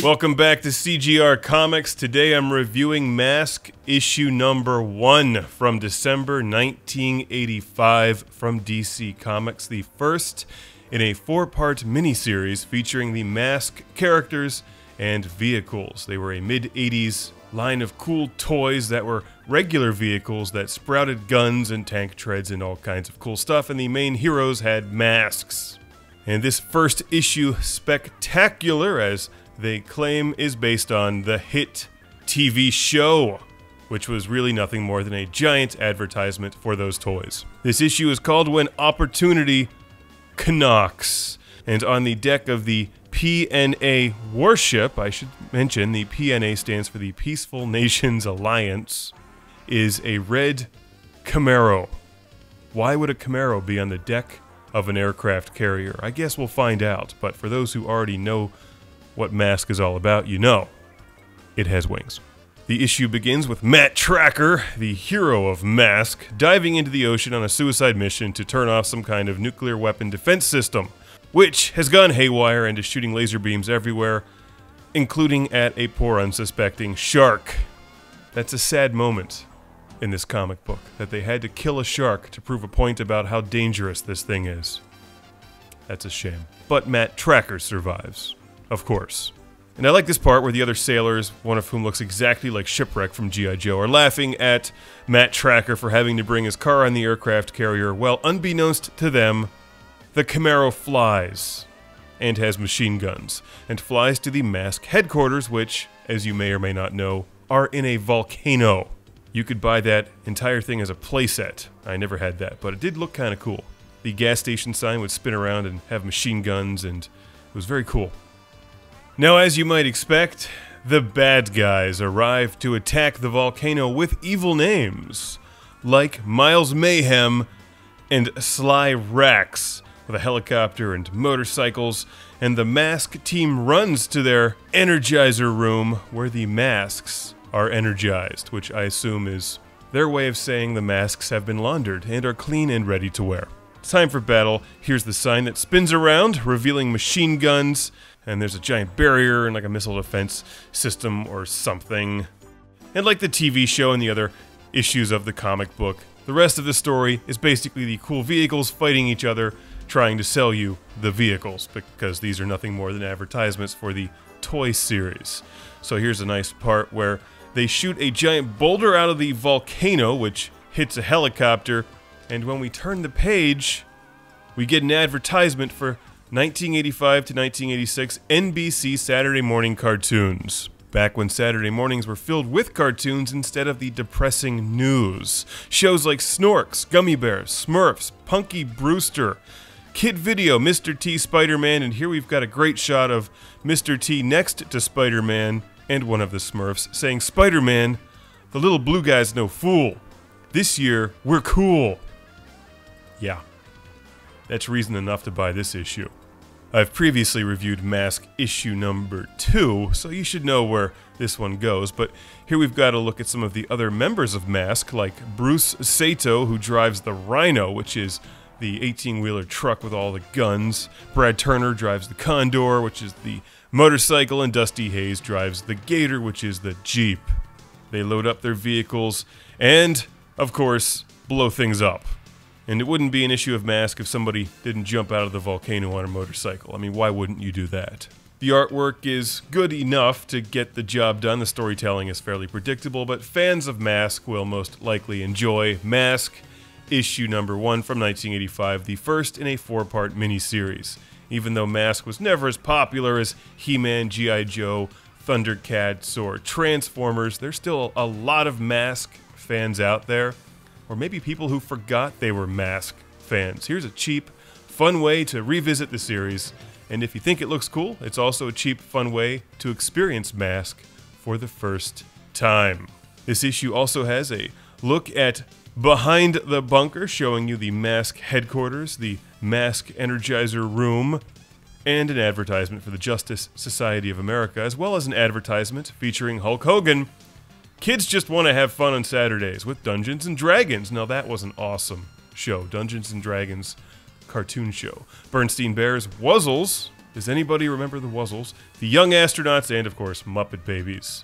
Welcome back to CGR Comics. Today I'm reviewing Mask issue number 1 from December 1985 from DC Comics, the first in a 4-part miniseries featuring the Mask characters and vehicles. They were a mid-80s line of cool toys that were regular vehicles that sprouted guns and tank treads and all kinds of cool stuff, and the main heroes had masks. And this first issue, spectacular as they claim, is based on the hit TV show, which was really nothing more than a giant advertisement for those toys. This issue is called When Opportunity Knocks, and on the deck of the PNA warship, I should mention the PNA stands for the Peaceful Nations Alliance, is a red Camaro. Why would a Camaro be on the deck of an aircraft carrier? I guess we'll find out, but for those who already know what Mask is all about, you know it has wings. The issue begins with Matt Tracker, the hero of Mask, diving into the ocean on a suicide mission to turn off some kind of nuclear weapon defense system, which has gone haywire and is shooting laser beams everywhere, including at a poor unsuspecting shark. That's a sad moment in this comic book, that they had to kill a shark to prove a point about how dangerous this thing is. That's a shame. But Matt Tracker survives, of course. And I like this part where the other sailors, one of whom looks exactly like Shipwreck from G.I. Joe, are laughing at Matt Tracker for having to bring his car on the aircraft carrier. Well, unbeknownst to them, the Camaro flies and has machine guns, and flies to the Mask headquarters, which, as you may or may not know, are in a volcano. You could buy that entire thing as a playset. I never had that, but it did look kind of cool. The gas station sign would spin around and have machine guns, and it was very cool. Now, as you might expect, the bad guys arrive to attack the volcano with evil names, like Miles Mayhem and Sly Rax, with a helicopter and motorcycles, and the Mask team runs to their Energizer room where the masks are energized, which I assume is their way of saying the masks have been laundered and are clean and ready to wear. It's time for battle. Here's the sign that spins around, revealing machine guns, and there's a giant barrier and like a missile defense system or something. And like the TV show and the other issues of the comic book, the rest of the story is basically the cool vehicles fighting each other, trying to sell you the vehicles, because these are nothing more than advertisements for the toy series. So here's a nice part where they shoot a giant boulder out of the volcano, which hits a helicopter, and when we turn the page, we get an advertisement for 1985 to 1986 NBC Saturday morning cartoons. Back when Saturday mornings were filled with cartoons instead of the depressing news. Shows like Snorks, Gummy Bears, Smurfs, Punky Brewster, Kid Video, Mr. T, Spider-Man, and here we've got a great shot of Mr. T next to Spider-Man and one of the Smurfs saying, "Spider-Man, the little blue guy's no fool. This year, we're cool." Yeah, that's reason enough to buy this issue. I've previously reviewed Mask issue number 2, so you should know where this one goes, but here we've got to look at some of the other members of Mask, like Bruce Sato, who drives the Rhino, which is the 18-wheeler truck with all the guns. Brad Turner drives the Condor, which is the motorcycle, and Dusty Hayes drives the Gator, which is the Jeep. They load up their vehicles and, of course, blow things up. And it wouldn't be an issue of Mask if somebody didn't jump out of the volcano on a motorcycle. I mean, why wouldn't you do that? The artwork is good enough to get the job done. The storytelling is fairly predictable, but fans of Mask will most likely enjoy Mask issue number 1 from 1985, the first in a 4-part miniseries. Even though Mask was never as popular as He-Man, G.I. Joe, Thundercats, or Transformers, there's still a lot of Mask fans out there. Or maybe people who forgot they were Mask fans. Here's a cheap, fun way to revisit the series, and if you think it looks cool, it's also a cheap, fun way to experience Mask for the first time. This issue also has a look at Behind the Bunker, showing you the Mask headquarters, the Mask Energizer room, and an advertisement for the Justice Society of America, as well as an advertisement featuring Hulk Hogan. Kids just want to have fun on Saturdays with Dungeons & Dragons. Now that was an awesome show. Dungeons & Dragons cartoon show. Bernstein Bears Wuzzles Does anybody remember the Wuzzles? The Young Astronauts, and of course, Muppet Babies.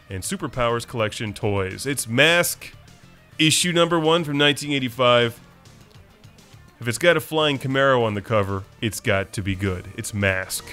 And Superpowers Collection toys. It's Mask, issue number 1 from 1985. If it's got a flying Camaro on the cover, it's got to be good. It's Mask.